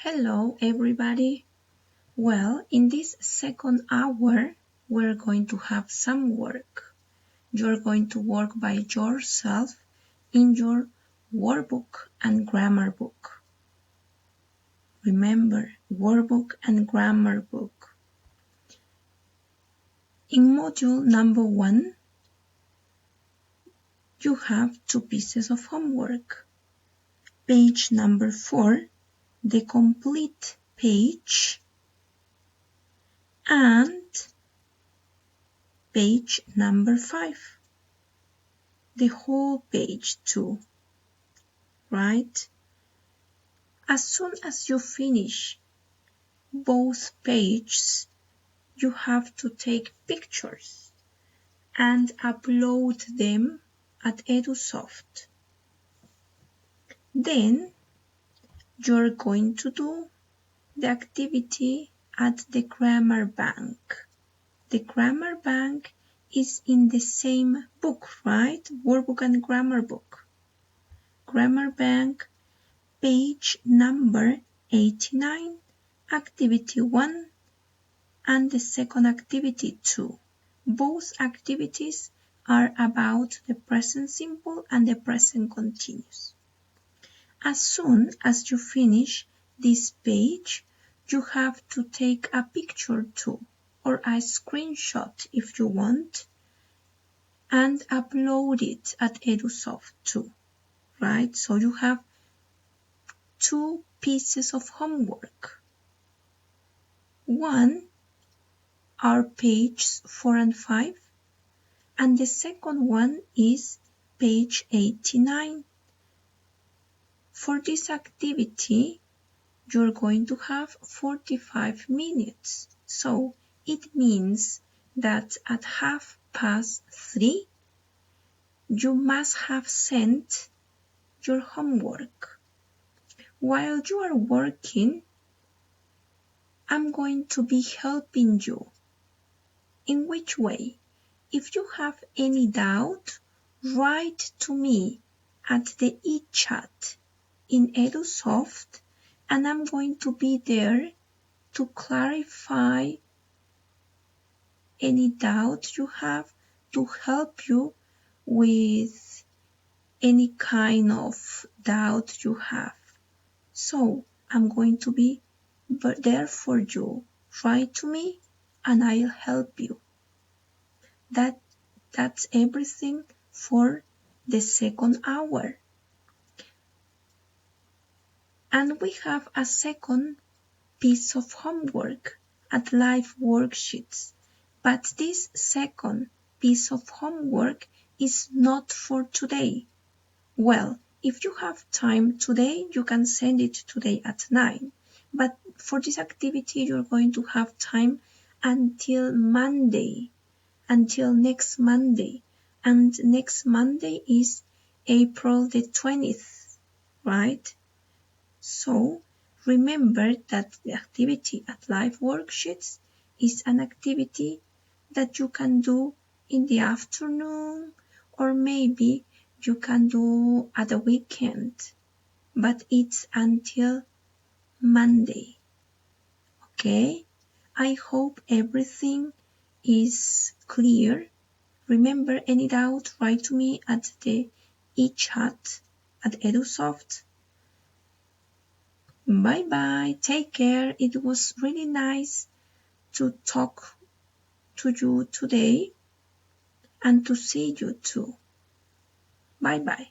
Hello everybody. Well, in this second hour, we're going to have some work. You're going to work by yourself in your workbook and grammar book. Remember, workbook and grammar book. In module number 1, you have 2 pieces of homework. Page number 4, the complete page, and page number 5, the whole page too, right? As soon as you finish both pages, you have to take pictures and upload them at EduSoft. Then you're going to do the activity at the Grammar Bank. The Grammar Bank is in the same book, right? Workbook and Grammar book. Grammar Bank, page number 89, activity 1, and the second activity 2. Both activities are about the present simple and the present continuous. As soon as you finish this page, you have to take a picture too, or a screenshot if you want, and upload it at EduSoft too, right? So you have 2 pieces of homework. One are pages 4 and 5, and the second one is page 89. For this activity, you're going to have 45 minutes. So it means that at 3:30, you must have sent your homework. While you are working, I'm going to be helping you. In which way? If you have any doubt, write to me at the eChat in EduSoft, and I'm going to be there to clarify any doubt you have, to help you with any kind of doubt you have. So I'm going to be there for you. Write to me and I'll help you. That's everything for the second hour. And we have a second piece of homework at live worksheets. But this second piece of homework is not for today. Well, if you have time today, you can send it today at 9. But for this activity, you're going to have time until Monday, until next Monday. And next Monday is April the 20th, right? So remember that the activity at live worksheets is an activity that you can do in the afternoon, or maybe you can do at the weekend, but it's until Monday. Okay? I hope everything is clear. Remember, any doubt, write to me at the eChat at EduSoft. Bye bye. Take care. It was really nice to talk to you today and to see you too. Bye bye.